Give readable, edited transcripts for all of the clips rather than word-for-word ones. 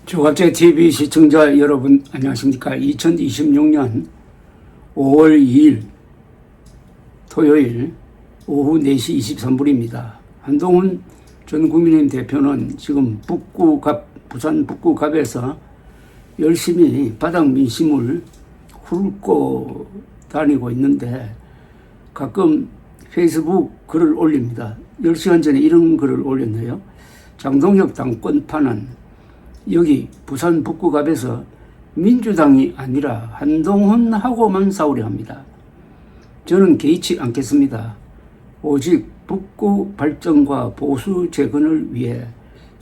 조갑제TV 시청자 여러분 안녕하십니까. 2026년 5월 2일 토요일 오후 4시 23분입니다. 한동훈 전 국민의힘 대표는 지금 부산 북구갑에서 열심히 바닥 민심을 훑고 다니고 있는데 가끔 페이스북 글을 올립니다. 10시간 전에 이런 글을 올렸네요. 장동혁 당권파는 여기 부산 북구갑에서 민주당이 아니라 한동훈하고만 싸우려 합니다. 저는 개의치 않겠습니다. 오직 북구 발전과 보수 재건을 위해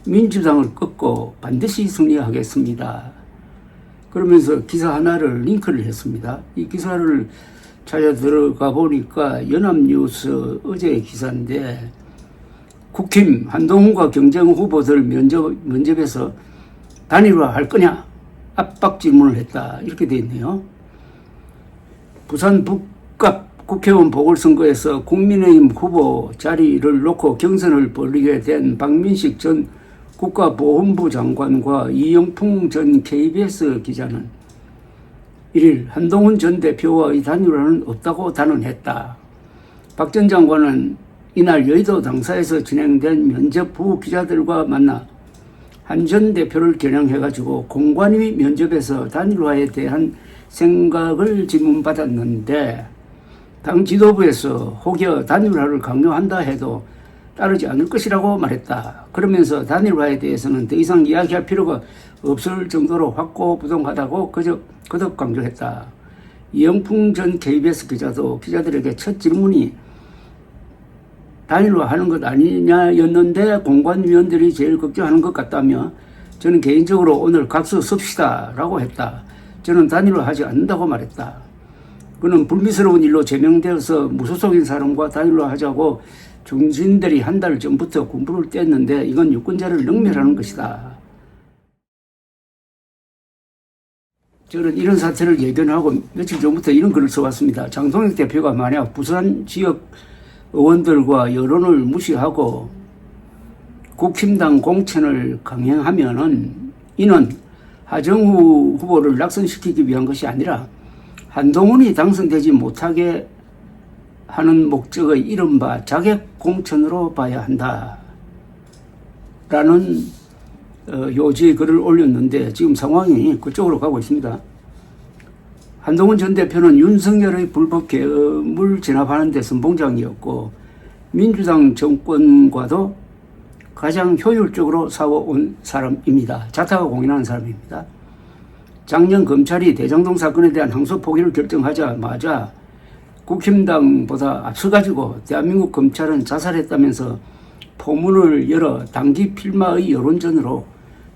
민주당을 꺾고 반드시 승리하겠습니다. 그러면서 기사 하나를 링크를 했습니다. 이 기사를 찾아 들어가 보니까 연합뉴스 어제 기사인데 국힘 한동훈과 경쟁 후보들 면접에서 단일화할 거냐 압박 질문을 했다 이렇게 돼 있네요. 부산 북갑 국회의원 보궐선거에서 국민의힘 후보 자리를 놓고 경선을 벌이게 된 박민식 전 국가보훈부 장관과 이영풍 전 KBS 기자는 1일 한동훈 전 대표와의 단일화는 없다고 단언했다. 박 전 장관은 이날 여의도 당사에서 진행된 면접 후 기자들과 만나 한 전 대표를 겨냥해가지고 공관위 면접에서 단일화에 대한 생각을 질문받았는데 당 지도부에서 혹여 단일화를 강요한다 해도 따르지 않을 것이라고 말했다. 그러면서 단일화에 대해서는 더 이상 이야기할 필요가 없을 정도로 확고부동하다고 거듭 강조했다. 이영풍 전 KBS 기자도 기자들에게 첫 질문이 단일화하는 것 아니냐였는데 공관위원들이 제일 걱정하는 것 같다며 저는 개인적으로 오늘 각서 씁시다 라고 했다. 저는 단일화하지 않는다고 말했다. 그는 불미스러운 일로 제명되어서 무소속인 사람과 단일화하자고 중진들이 한 달 전부터 군부를 뗐는데 이건 유권자를 능멸하는 것이다. 저는 이런 사태를 예견하고 며칠 전부터 이런 글을 써왔습니다. 장동혁 대표가 만약 부산 지역 의원들과 여론을 무시하고 국힘당 공천을 강행하면은 이는 하정우 후보를 낙선시키기 위한 것이 아니라 한동훈이 당선되지 못하게 하는 목적의 이른바 자객 공천으로 봐야 한다. 라는 요지의 글을 올렸는데 지금 상황이 그쪽으로 가고 있습니다. 한동훈 전 대표는 윤석열의 불법 계엄을 진압하는 데 선봉장이었고 민주당 정권과도 가장 효율적으로 싸워온 사람입니다. 자타가 공인하는 사람입니다. 작년 검찰이 대장동 사건에 대한 항소 포기를 결정하자마자 국힘당보다 앞서가지고 대한민국 검찰은 자살했다면서 포문을 열어 당기 필마의 여론전으로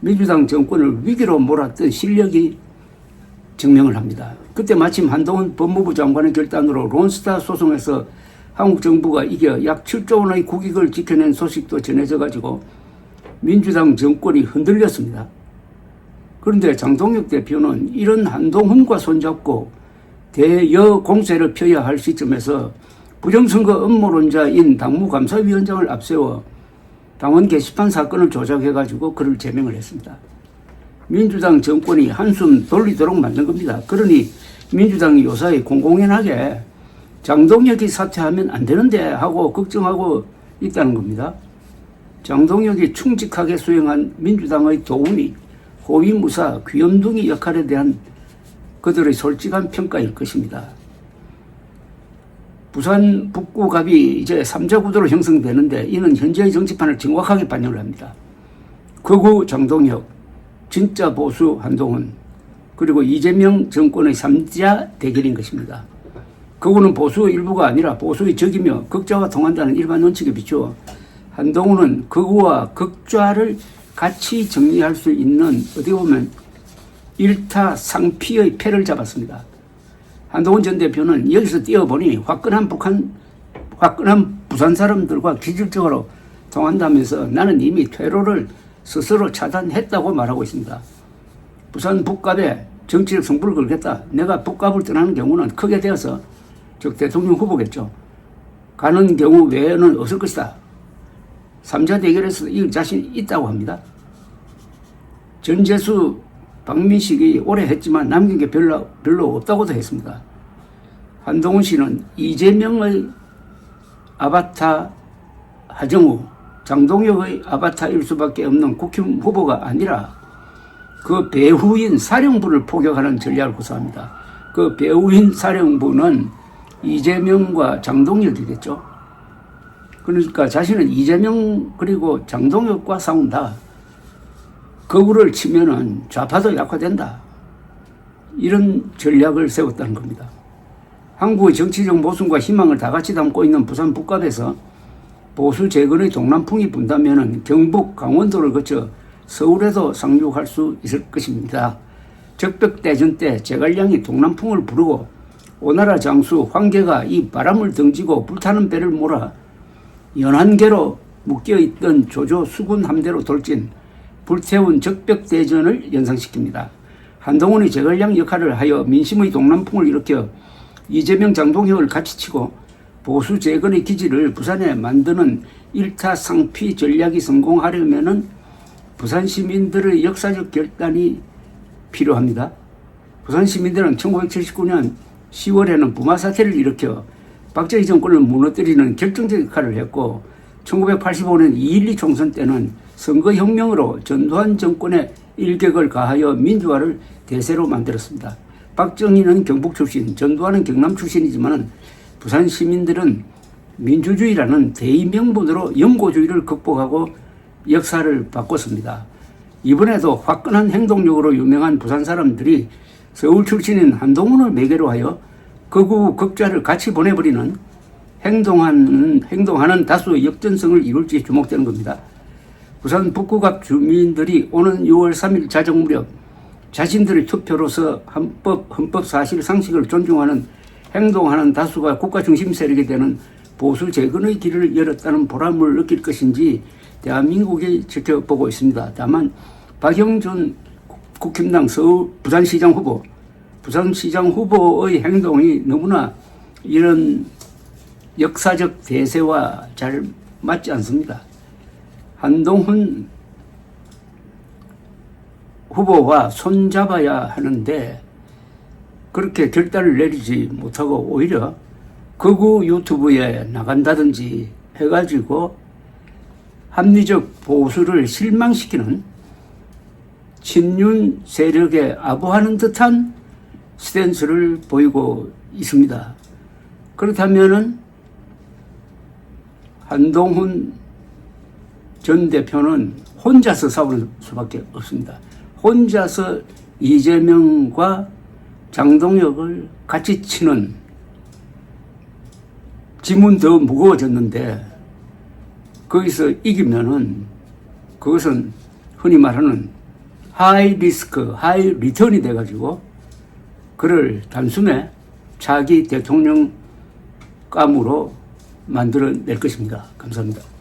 민주당 정권을 위기로 몰았던 실력이 증명을 합니다. 그때 마침 한동훈 법무부 장관의 결단으로 론스타 소송에서 한국 정부가 이겨 약 7조 원의 국익을 지켜낸 소식도 전해져 가지고 민주당 정권이 흔들렸습니다. 그런데 장동혁 대표는 이런 한동훈과 손잡고 대여 공세를 펴야 할 시점에서 부정선거 음모론자인 당무감사위원장을 앞세워 당원 게시판 사건을 조작해가지고 그를 제명을 했습니다. 민주당 정권이 한숨 돌리도록 만든 겁니다. 그러니 민주당이 요사이 공공연하게 장동혁이 사퇴하면 안 되는데 하고 걱정하고 있다는 겁니다. 장동혁이 충직하게 수행한 민주당의 도움이 호위무사 귀염둥이 역할에 대한 그들의 솔직한 평가일 것입니다. 부산 북구갑이 이제 3자 구도로 형성되는데 이는 현재의 정치판을 정확하게 반영을 합니다. 극우 장동혁, 진짜 보수 한동훈, 그리고 이재명 정권의 3자 대결인 것입니다. 극우는 보수의 일부가 아니라 보수의 적이며 극좌와 통한다는 일반 원칙에 비추어 한동훈은 극우와 극좌를 같이 정리할 수 있는 어떻게 보면 일타상피의 패를 잡았습니다. 한동훈 전 대표는 여기서 뛰어보니 화끈한 부산 사람들과 기질적으로 통한다면서 나는 이미 퇴로를 스스로 차단했다고 말하고 있습니다. 부산 북갑에 정치적 승부를 걸겠다. 내가 북갑을 떠나는 경우는 크게 되어서 즉 대통령 후보겠죠. 가는 경우 외에는 없을 것이다. 3자 대결에서 이길 자신이 있다고 합니다. 전재수, 박민식이 오래 했지만 남긴 게 별로 없다고도 했습니다. 한동훈 씨는 이재명의 아바타 하정우, 장동혁의 아바타일 수밖에 없는 국힘 후보가 아니라 그 배후인 사령부를 포격하는 전략을 구사합니다. 그 배후인 사령부는 이재명과 장동혁이겠죠. 그러니까 자신은 이재명 그리고 장동혁과 싸운다. 거구를 치면은 좌파도 약화된다. 이런 전략을 세웠다는 겁니다. 한국의 정치적 모순과 희망을 다 같이 담고 있는 부산 북갑에서 보수 재건의 동남풍이 분다면은 경북 강원도를 거쳐 서울에도 상륙할 수 있을 것입니다. 적벽대전 때 제갈량이 동남풍을 부르고 오나라 장수 황제가 이 바람을 등지고 불타는 배를 몰아 연안계로 묶여있던 조조 수군 함대로 돌진 불태운 적벽대전을 연상시킵니다. 한동훈이 제갈량 역할을 하여 민심의 동남풍을 일으켜 이재명 장동혁을 같이 치고 보수 재건의 기지를 부산에 만드는 일타상피 전략이 성공하려면은 부산 시민들의 역사적 결단이 필요합니다. 부산 시민들은 1979년 10월에는 부마 사태를 일으켜 박정희 정권을 무너뜨리는 결정적 역할을 했고 1985년 2.12 총선 때는 선거혁명으로 전두환 정권의 일격을 가하여 민주화를 대세로 만들었습니다. 박정희는 경북 출신, 전두환은 경남 출신이지만 부산 시민들은 민주주의라는 대의명분으로 영고주의를 극복하고 역사를 바꿨습니다. 이번에도 화끈한 행동력으로 유명한 부산 사람들이 서울 출신인 한동훈을 매개로 하여 극우 극좌를 같이 보내버리는 행동하는 다수의 역전성을 이룰지 주목되는 겁니다. 부산 북구갑 주민들이 오는 6월 3일 자정 무렵 자신들의 투표로서 헌법 사실 상식을 존중하는 행동하는 다수가 국가 중심 세력이 되는 보수 재건의 길을 열었다는 보람을 느낄 것인지 대한민국이 지켜보고 있습니다. 다만 박영준 국힘당 부산시장 후보의 행동이 너무나 이런 역사적 대세와 잘 맞지 않습니다. 한동훈 후보와 손잡아야 하는데 그렇게 결단을 내리지 못하고 오히려 극우 유튜브에 나간다든지 해가지고 합리적 보수를 실망시키는 친윤 세력에 아부하는 듯한 스탠스를 보이고 있습니다. 그렇다면은 한동훈 전 대표는 혼자서 싸울 수밖에 없습니다. 혼자서 이재명과 장동혁을 같이 치는 짐은 더 무거워졌는데 거기서 이기면은 그것은 흔히 말하는 하이 리스크, 하이 리턴이 돼가지고 그를 단숨에 차기 대통령감으로 만들어낼 것입니다. 감사합니다.